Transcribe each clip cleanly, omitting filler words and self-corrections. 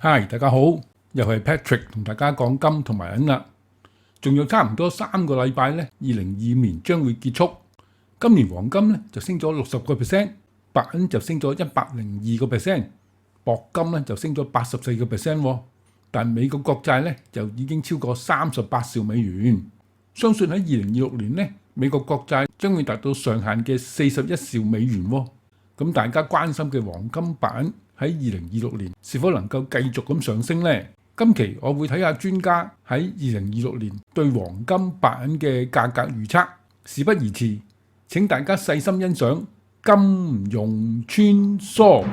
Hi，大家好，又係 Patrick 同大家講金同埋銀啦。仲有差唔多3個禮拜咧，2025年將會結束。今年黃金咧就升咗60%，白銀就升咗102%，鉑金咧就升咗84%。但美國國債咧就已經超過38兆美元。相信喺2026年咧，美國國債將會達到上限嘅41兆美元。咁大家關心嘅黃金、白銀喺2026年是否能夠繼續咁上升呢？今期我會睇下專家喺2026年對黃金、白銀嘅價格預測。事不宜遲，請大家細心欣賞金融穿梭。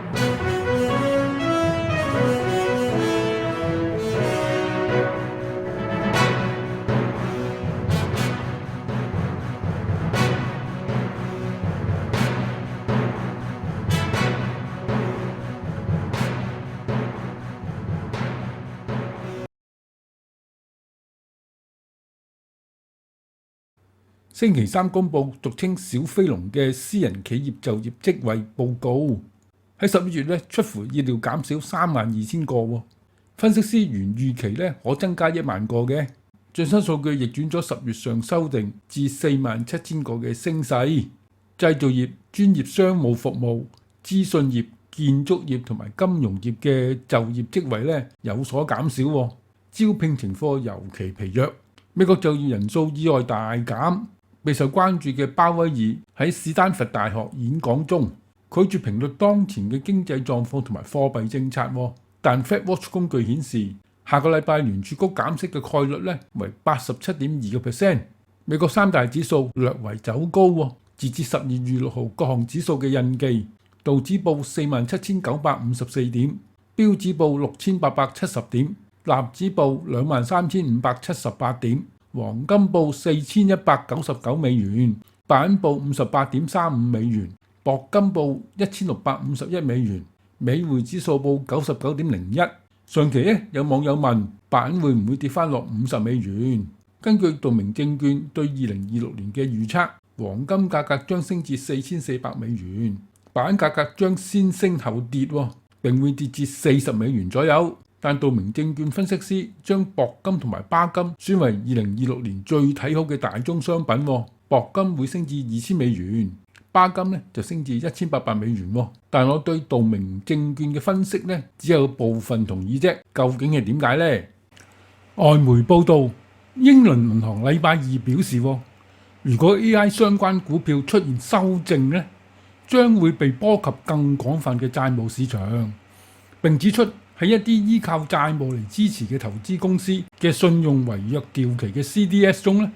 星期三公佈俗稱小飛龍嘅私人企業就業職位報告，喺11月咧出乎意料減少32,000個。分析師原預期咧可增加1萬個嘅，最新數據逆轉咗10月上修訂至47,000個嘅升勢。製造業、專業商務服務、資訊業、建築業同埋金融業嘅就業職位咧有所減少，招聘情況尤其疲弱。美國就業人數意外大減。備受關注嘅鮑威爾喺史丹佛大學演講中拒絕評論當前嘅經濟狀況同埋貨幣政策，但 FedWatch 工具顯示下個禮拜聯儲局減息嘅概率咧為87.2%。美國3大指數略為走高，截至12月6號各項指數嘅印記，道指報47,954點，標指報6,870點，納指報23,578點。黃金報4,199美元，白銀報58.35美元，鉑金報1,651美元，美匯指數報99.01。上期有網友問白銀會唔會跌翻落50美元？根據道明證券對2026年嘅預測，黃金價格將升至4,400美元，白銀價格將先升後跌，並會跌至40美元左右。但道明證券分析師將鉑金同埋巴金選為2026年最睇好嘅大宗商品，鉑金會升至2,000美元，巴金咧就升至1,800美元。但我對道明證券嘅分析咧只有部分同意啫，究竟係點解呢？外媒報道，英倫銀行禮拜二表示，如果 AI 相關股票出現修正咧，將會被波及更廣泛嘅債務市場，並指出，喺一啲依靠債務嚟支持嘅投資公司嘅信用違約掉期嘅 CDS 中咧，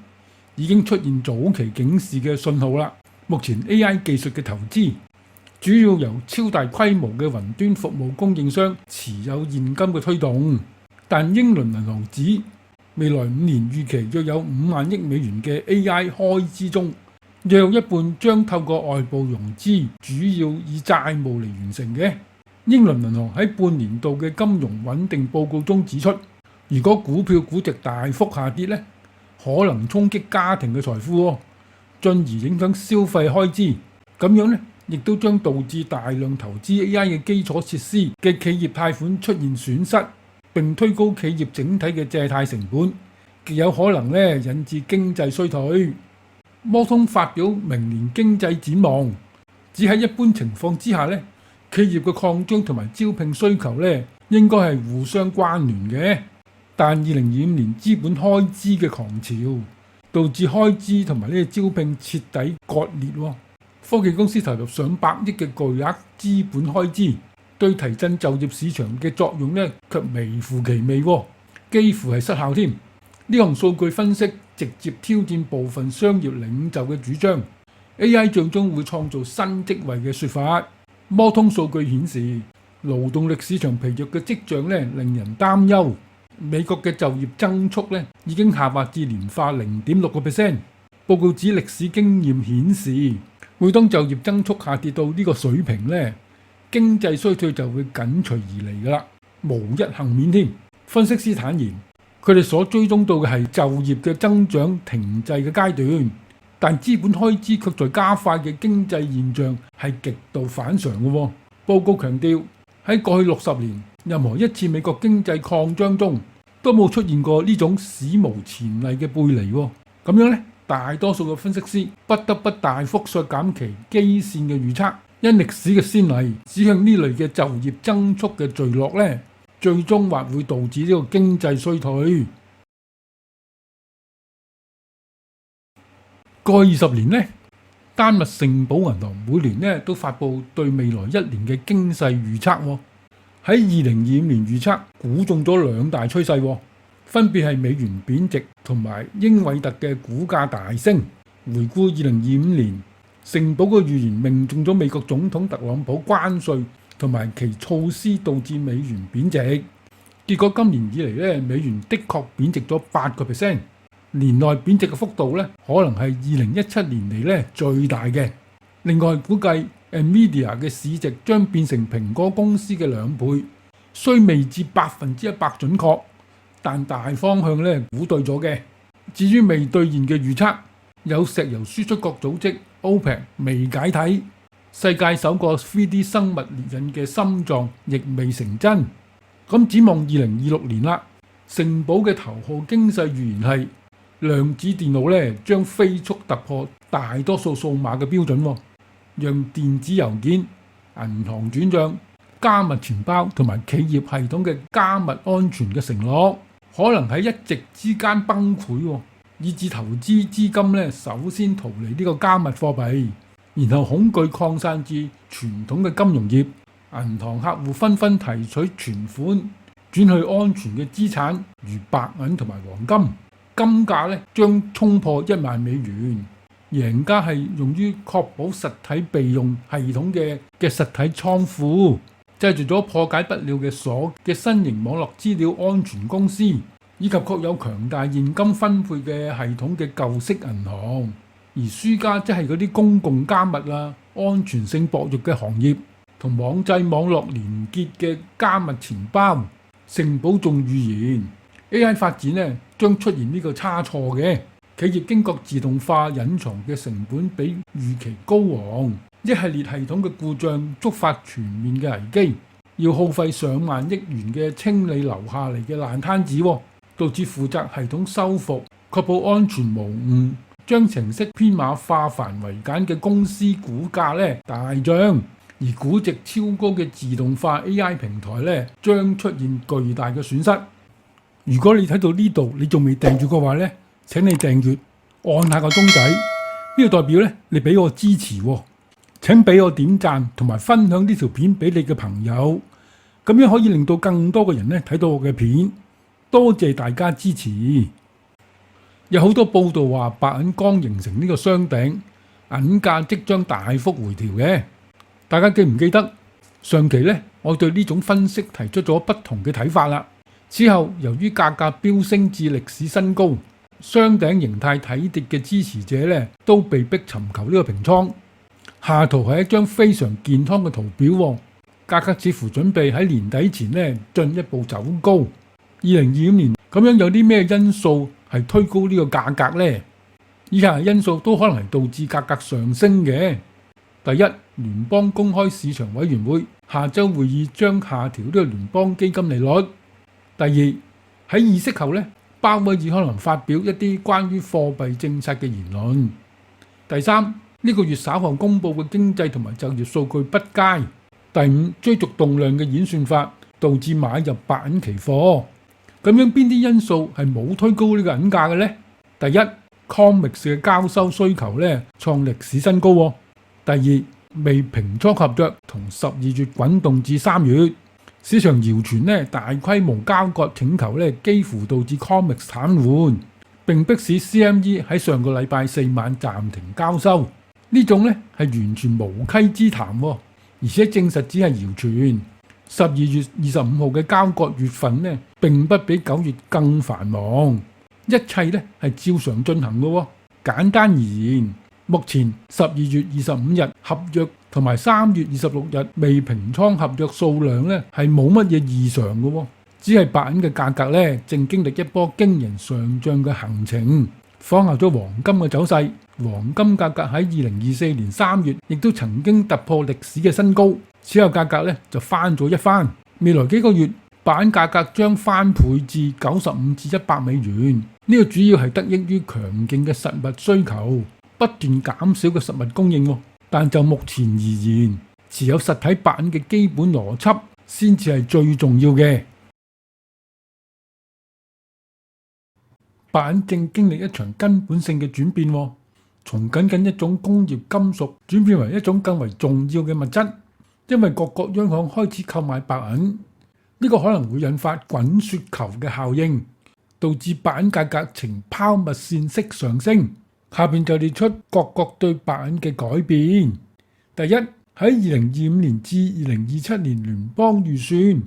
已經出現早期警示嘅信號啦。目前 AI 技術嘅投資主要由超大規模嘅雲端服務供應商持有現金嘅推動，但英倫銀行指未來5年預期約有5萬億美元嘅 AI 開支中，約有一半將透過外部融資，主要以債務嚟完成嘅。英倫銀行喺半年度嘅金融穩定報告中指出，如果股票估值大幅下跌咧，可能衝擊家庭嘅財富，進而影響消費開支。咁樣咧，亦都將導致大量投資 AI 嘅基礎設施嘅企業貸款出現損失，並推高企業整體嘅借貸成本，極有可能咧引致經濟衰退。摩通發表明年經濟展望，只喺一般情況之下咧，企業嘅擴張同埋招聘需求咧，應該係互相關聯嘅。但2025年資本開支嘅狂潮，導致開支同埋呢個招聘徹底割裂。科技公司投入上百億嘅巨額資本開支，對提振就業市場嘅作用咧，卻微乎其微，幾乎係失效添。呢項數據分析直接挑戰部分商業領袖嘅主張 ，AI 最終會創造新職位嘅說法。摩通數據顯示，勞動力市場疲弱嘅跡象咧，令人擔憂。美國嘅就業增速咧已經下滑至年化0.6%。報告指歷史經驗顯示，每當就業增速下跌到呢個水平咧，經濟衰退就會緊隨而嚟㗎啦，無一幸免添。分析師坦言，佢哋所追蹤到嘅係就業嘅增長停滯嘅階段。但資本開支卻在加快嘅經濟現象係極度反常嘅。報告強調喺過去60年，任何一次美國經濟擴張中都冇出現過呢種史無前例嘅背離喎。咁樣呢，大多數嘅分析師不得不大幅削減其基線嘅預測，因歷史嘅先例指向呢類嘅就業增速嘅墜落呢，最終或會導致呢個經濟衰退。過去20年呢，丹麥聖保銀行每年呢都發布對未來1年嘅經濟預測喎。喺2025年預測估中咗2大趨勢喎，分別係美元貶值同埋英偉達嘅股價大升。回顧2025年，聖保嘅預言命中咗美國總統特朗普關稅同埋其措施導致美元貶值。結果今年以嚟咧，美元的確貶值咗8%，年內貶值嘅幅度咧，可能係2017年嚟咧最大嘅。另外估計 NVIDIA 嘅市值將變成蘋果公司嘅2倍，雖未至100%準確，但大方向咧估對咗嘅。至於未兌現嘅預測，有石油輸出國組織 OPEC 未解體，世界首個 3D 生物列印嘅心臟亦未成真。咁展望2026年啦，聖保嘅頭號經濟預言係量子電腦咧將飛速突破大多數數碼嘅標準，讓電子郵件、銀行轉賬、加密錢包同埋企業系統嘅加密安全嘅承諾，可能喺一夕之間崩潰，以致投資資金咧首先逃離呢個加密貨幣，然後恐懼擴散至傳統嘅金融業，銀行客戶紛紛提取存款轉去安全嘅資產，如白銀同埋黃金。金價咧將衝破1萬美元，贏家係用於確保實體備用系統嘅實體倉庫，製造咗破解不了嘅鎖嘅新型網絡資料安全公司，以及確有強大現金分配嘅系統嘅舊式銀行。而輸家即係嗰啲公共加密啊、安全性薄弱嘅行業同網際網絡連結嘅加密錢包。聖保仲預言 AI 發展咧將出現呢個差錯嘅，企業經過自動化隱藏嘅成本比預期高昂，一系列系統嘅故障觸發全面嘅危機，要耗費上萬億元嘅清理留下嚟嘅爛攤子，導致負責系統修復、確保安全無誤、將程式編碼化繁為簡嘅公司股價咧大漲，而估值超高嘅自動化 AI 平台咧將出現巨大嘅損失。如果你睇到呢度，你仲未訂閱嘅話咧，請你訂閱，按下個鐘仔，呢個代表咧你俾我支持喎。請俾我點讚同埋分享呢條片俾你嘅朋友，咁樣可以令到更多嘅人咧睇到我嘅片。多謝大家支持。有好多報道話白銀剛形成呢個雙頂，銀價即將大幅回調嘅。大家記唔記得上期咧我對呢種分析提出咗不同嘅睇法啦？之後由於價格飆升至歷史新高，雙頂形態睇跌嘅支持者咧都被逼尋求呢個平倉。下圖係一張非常健康嘅圖表，價格似乎準備喺年底前咧進一步走高。2025年咁樣有啲咩因素係推高呢個價格呢？以下因素都可能係導致價格上升嘅。第一，聯邦公開市場委員會下週會議將下調呢個聯邦基金利率。第二，喺議息後咧，鮑威爾可能發表一啲關於貨幣政策嘅言論。第三，呢個月稍後公佈嘅經濟同埋就業數據不佳。第五，追逐動量嘅演算法導致買入白銀期貨。咁樣邊啲因素係冇推高呢個銀價嘅呢？第一，COMEX 嘅交收需求咧創歷史新高。第二，未平倉合約同12月滾動至3月。市場謠傳咧大規模交割請求咧幾乎導致 COMEX 癱瘓，並迫使 CME 喺上個禮拜4晚暫停交收。呢種咧係完全無稽之談，而且證實只係謠傳。12月25號嘅交割月份咧並不比9月更繁忙，一切咧係照常進行嘅。簡單而言，目前12月25日合約同埋3月26日未平倉合約數量咧係冇乜嘢異常嘅，只係白銀嘅價格咧正經歷一波驚人上漲嘅行程，仿效咗黃金嘅走勢。黃金價格喺2024年3月亦都曾經突破歷史嘅新高，此後價格咧就翻咗一番。未來幾個月白銀價格將翻倍至95至100美元。呢個主要係得益於強勁嘅實物需求，不斷減少嘅實物供應。但就目前而言，持有實體白銀嘅基本邏輯先至係最重要嘅。白銀正經歷一場根本性嘅轉變，從僅僅一種工業金屬轉變為一種更為重要嘅物質。因為各國央行開始購買白銀，呢個可能會引發滾雪球嘅效應，導致白銀價格呈拋物線式上升。下邊就列出各國對白銀嘅改變。第一，喺2025年至2027年聯邦預算，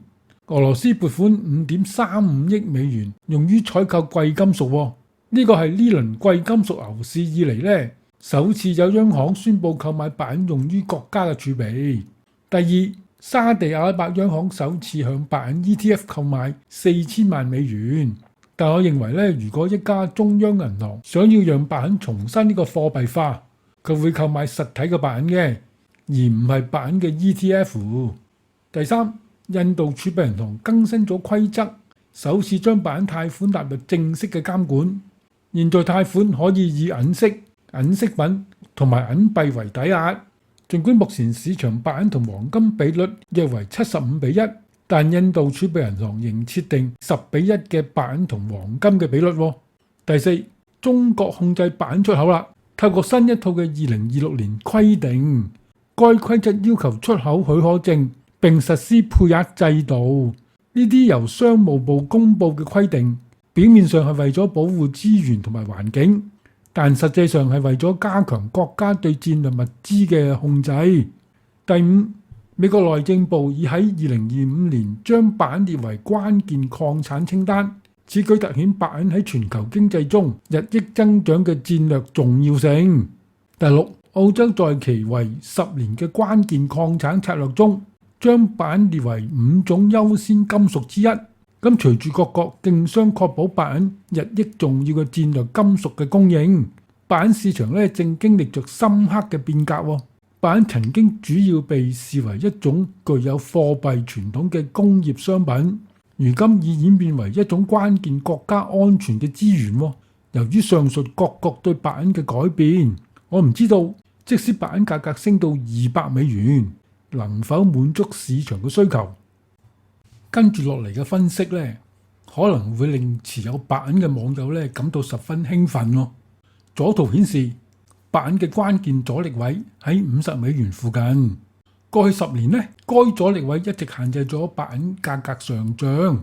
俄羅斯撥款5.35億美元用於採購貴金屬。呢個係呢輪貴金屬牛市以嚟首次有央行宣布購買白銀用於國家嘅儲備。第二，沙地阿拉伯央行首次向白銀 ETF 購買4000萬美元。但我認為如果一家中央銀行想要讓白銀重新呢個貨幣化，佢會購買實體嘅白銀嘅，而唔係白銀嘅 ETF。第三，印度儲備銀行更新咗規則，首次將白銀貸款納入正式嘅監管。現在貸款可以以銀色、銀飾品同埋銀幣為抵押。儘管目前市場白銀同黃金比率約為75:1，但印度儲備銀行仍設定10:1嘅白銀同黃金嘅比率。第四，中國控制白銀出口啦，透過新一套嘅2026年規定，該規則要求出口許可證並實施配額制度。呢啲由商務部公佈嘅規定，表面上係為咗保護資源同埋環境，但實際上係為咗加強國家對戰略物資嘅控制。第五，美國內政部已喺2025年將白銀列為關鍵礦產清單，此舉凸顯白銀喺全球經濟中日益增長嘅戰略重要性。第六，澳洲在其為10年嘅關鍵礦產策略中，將白銀列為5種優先金屬之一。咁隨住各國競相確保白銀日益重要嘅戰略金屬嘅供應，白銀市場正經歷着深刻嘅變革。白銀曾經主要被視為一種具有貨幣傳統嘅工業商品，如今已演變為一種關鍵國家安全嘅資源。由於上述各國對白銀嘅改變，我唔知道即使白銀價格升到200美元，能否滿足市場嘅需求。跟住落嚟嘅分析可能會令持有白銀嘅網友感到十分興奮。左圖顯示白銀嘅關鍵阻力位喺50美元附近。過去10年該阻力位一直限制咗白銀價格上漲。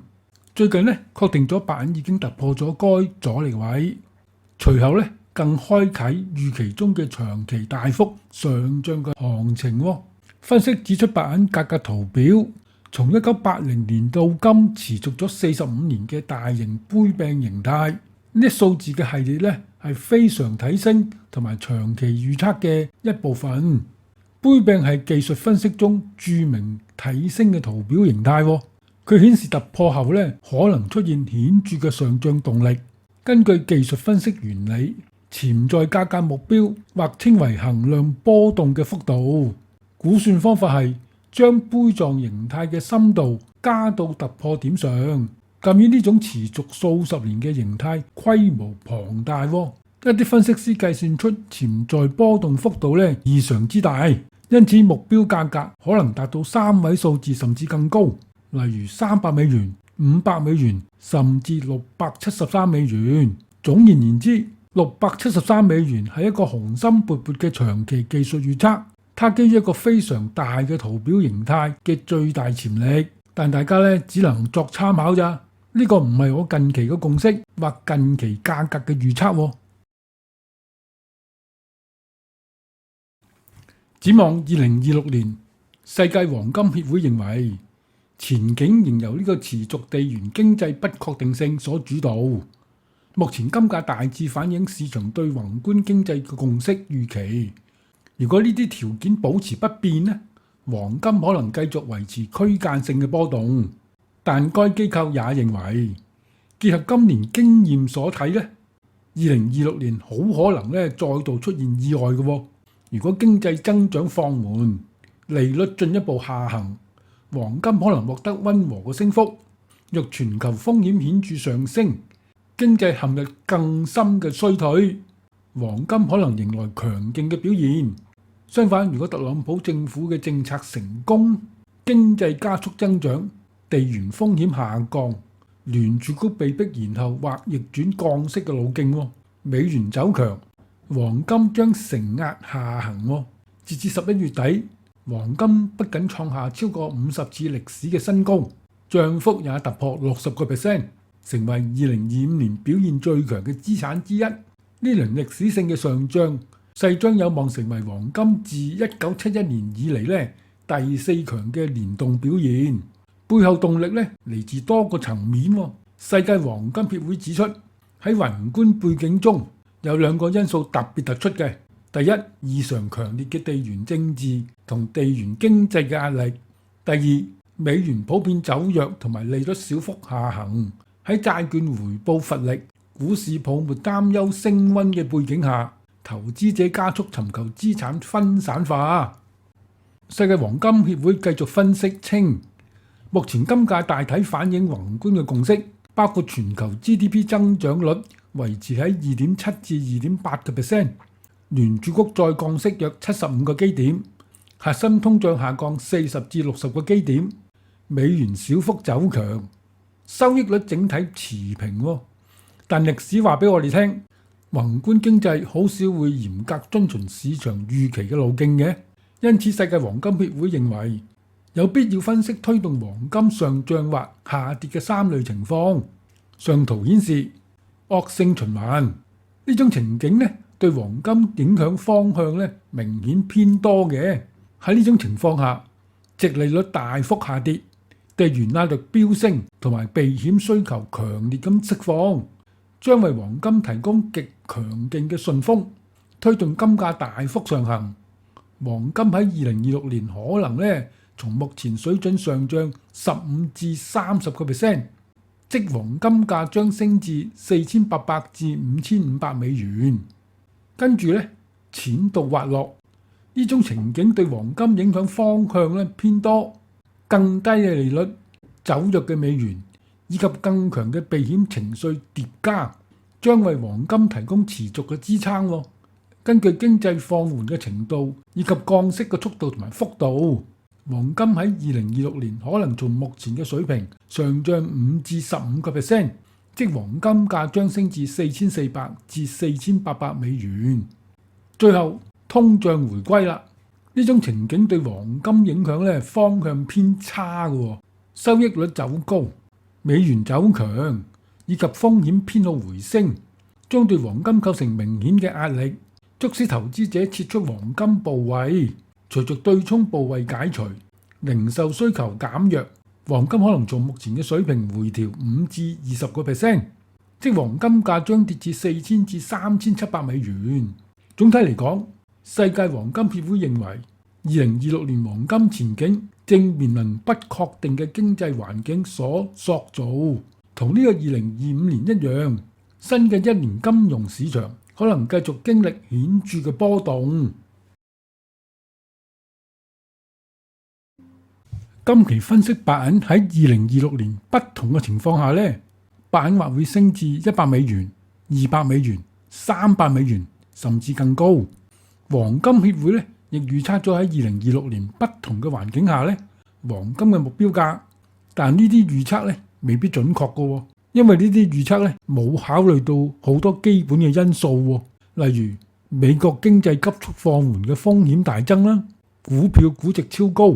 最近確定咗白銀已經突破咗該阻力位，隨後更開啟預期中嘅長期大幅上漲嘅行情。分析指出，白銀價格圖表從1980年到今持續咗45年嘅大型杯柄形態，呢啲數字嘅系列係非常體升同埋長期預測嘅一部分。杯柄係技術分析中著名體升嘅圖表形態，佢顯示突破後可能出現顯著嘅上漲動力。根據技術分析原理，潛在價格目標或稱為衡量波動嘅幅度。估算方法係將杯狀形態嘅深度加到突破點上。鑑於呢種持續數十年嘅形態規模龐大，一啲分析師計算出潛在波動幅度異常之大，因此目標價格可能達到3位數字甚至更高，例如300美元、500美元，甚至673美元。總而言之，673美元係一個雄心勃勃嘅長期技術預測。它基於一個非常大嘅圖表形態嘅最大潛力，但大家只能作參考咋。呢個唔係我近期嘅共識或近期價格嘅預測。展望2026年，世界黃金協會認為前景仍由呢個持續地緣經濟不確定性所主導。目前金價大致反映市場對宏觀經濟嘅共識預期。如果呢啲條件保持不變黃金可能繼續維持區間性嘅波動。但該機構也認為，結合今年經驗所睇2026年好可能再度出現意外嘅。如果經濟增長放緩，利率進一步下行，黃金可能獲得溫和嘅升幅。若全球風險顯著上升，經濟陷入更深嘅衰退，黃金可能迎來強勁嘅表現。相反，如果特朗普政府嘅政策成功，經濟加速增長，地緣風險下降，聯儲局被迫延後或逆轉降息嘅路徑，美元走強，黃金將承壓下行。截至11月底，黃金不僅創下超過50次歷史嘅新高，漲幅也突破60%，成為2025年表現最強嘅資產之一。呢輪歷史性嘅上漲，勢將有望成為黃金自1971年以嚟第4強嘅連動表現。背後動力嚟自多個層面。世界黃金協會指出，喺宏觀背景中有2個因素特別突出嘅。第一，異常強烈嘅地緣政治同地緣經濟嘅壓力；第二，美元普遍走弱同埋利率小幅下行，喺債券回報乏力、股市泡沫擔憂升溫嘅背景下，投資者加速尋求資產分散化。世界黃金協會繼續分析稱，目前金價大體反映宏觀嘅共識，包括全球 GDP 增長率維持喺2.7至2.8%，聯儲局再降息約75個基點，核心通脹下降40至60個基點，美元小幅走強，收益率整體持平。但歷史話俾我哋聽，宏觀經濟好少會嚴格遵循市場預期嘅路徑嘅，因此世界黃金協會認為有必要分析推動黃金上漲或下跌嘅3類情況。上圖顯示惡性循環呢種情景對黃金影響方向明顯偏多嘅。喺呢種情況下，殖利率大幅下跌，地緣壓力飆升，同埋避險需求強烈咁釋放，將為黃金提供極強勁嘅順風，推動金價大幅上行。黃金喺2026年可能從目前水準上漲15至30%，即黃金價將升至4800至5500美元。跟住淺度滑落，呢種情景對黃金影響方向偏多，更低嘅利率、走弱嘅美元以及更強嘅避險情緒疊加，將為黃金提供持續嘅支撐。根據經濟放緩嘅程度以及降息嘅速度同埋幅度，黃金喺2026年可能從目前嘅水平上漲5至15%，即黃金價將升至4400至4800美元。最後通脹回歸啦，呢種情景對黃金影響方向偏差嘅，收益率走高，美元走強以及風險偏好回升，將對黃金構成明顯嘅壓力，促使投資者撤出黃金部位。隨着對沖部位解除，零售需求減弱，黃金可能從目前嘅水平回調5至20%，即黃金價將跌至4000至3700美元。總體嚟講，世界黃金協會認為2026年黃金前景正面臨不確定嘅經濟環境所塑造，同呢個2025年一樣，新嘅一年金融市場可能繼續經歷顯著嘅波動。今期分析白銀喺2026年不同嘅情況下白銀或會升至100美元、200美元、300美元，甚至更高。黃金協會亦預測咗喺2026年不同嘅環境下黃金嘅目標價，但呢啲預測未必準確嘅，因為呢啲預測冇考慮到好多基本嘅因素，例如美國經濟急速放緩嘅風險大增啦，股票估值超高，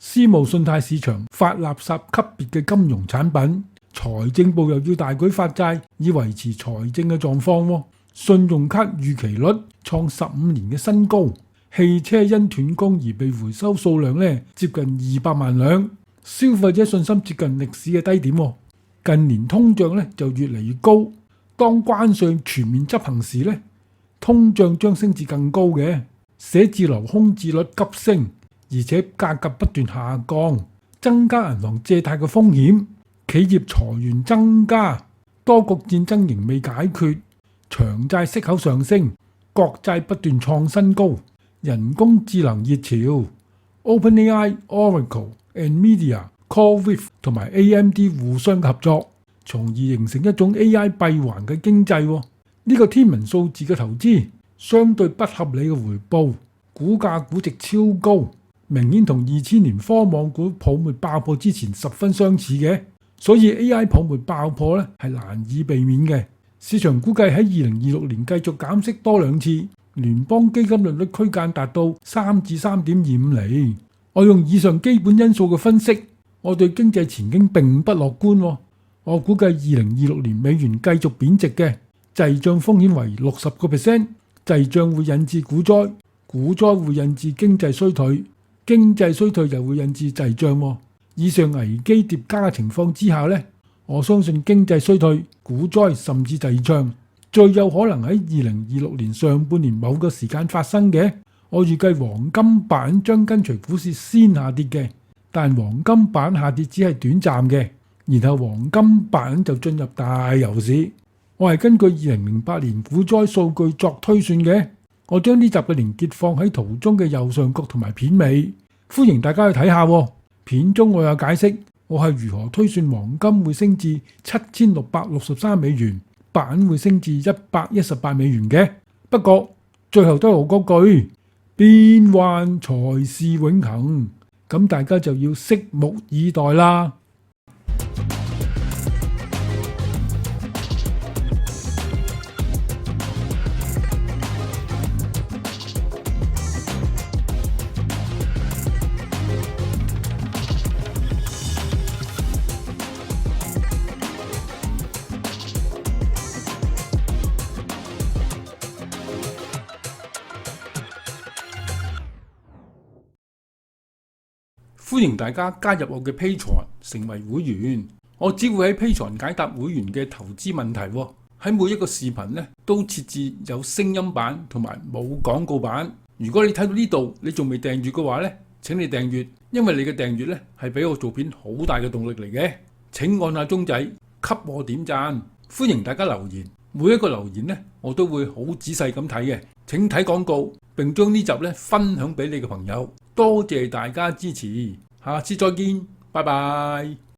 私募信貸市場發垃圾級別嘅金融產品，財政部又要大舉發債以維持財政嘅狀況，信用卡逾期率創15年嘅新高，汽車因斷供而被回收數量接近200萬輛，消費者信心接近歷史嘅低點。近年通脹就越嚟越高，當關稅全面執行時通脹將升至更高嘅。寫字樓空置率急升，而且價格不斷下降，增加銀行借貸嘅風險，企業裁員增加，多國戰爭仍未解決，長債息口上升，國債不斷創新高，人工智能熱潮 ，OpenAI、Oracle、NVIDIA、CoreWeave 同埋 AMD 互相合作，從而形成一種 AI 閉環嘅經濟。呢個天文數字嘅投資，相對不合理嘅回報，股價估值超高，明顯同2000年科網股泡沫爆破之前十分相似嘅。所以 AI 泡沫爆破咧係難以避免嘅。市場估計喺2026年繼續減息多2次，聯邦基金利率區間達到3至3.25厘。我用以上基本因素嘅分析，我對經濟前景並不樂觀。我估計2026年美元繼續貶值嘅，滯脹風險為60%，滯脹會引致股災，股災會引致經濟衰退，經濟衰退又會引致滯脹。以上危機疊加嘅情況之下呢，我相信經濟衰退、股災甚至滯脹，最有可能喺2026年上半年某個時間發生嘅。我預計黃金、白銀將跟隨股市先下跌嘅，但黃金、白銀下跌只係短暫嘅，然後黃金、白銀就進入大牛市。我係根據2008年股災數據作推算嘅。我將呢集嘅連結放喺圖中嘅右上角同埋片尾，歡迎大家去睇下。片中我有解釋我係如何推算黃金會升至7663美元，白銀會升至118美元嘅。不過最後都係我嗰句，變幻才是永恆，咁大家就要拭目以待啦。歡迎大家加入我嘅 Patreon 成為會員，我只會喺 Patreon 解答會員嘅投資問題。喺每一個視頻咧都設置有聲音版同埋冇廣告版。如果你睇到呢度你仲未訂閱嘅話咧，請你訂閱，因為你嘅訂閱咧係俾我做片好大嘅動力嚟嘅。請按下鐘仔給我點讚，歡迎大家留言，每一個留言咧我都會好仔細咁睇嘅。請睇廣告並將呢集咧分享俾你嘅朋友。多謝大家支持，下次再見，拜拜。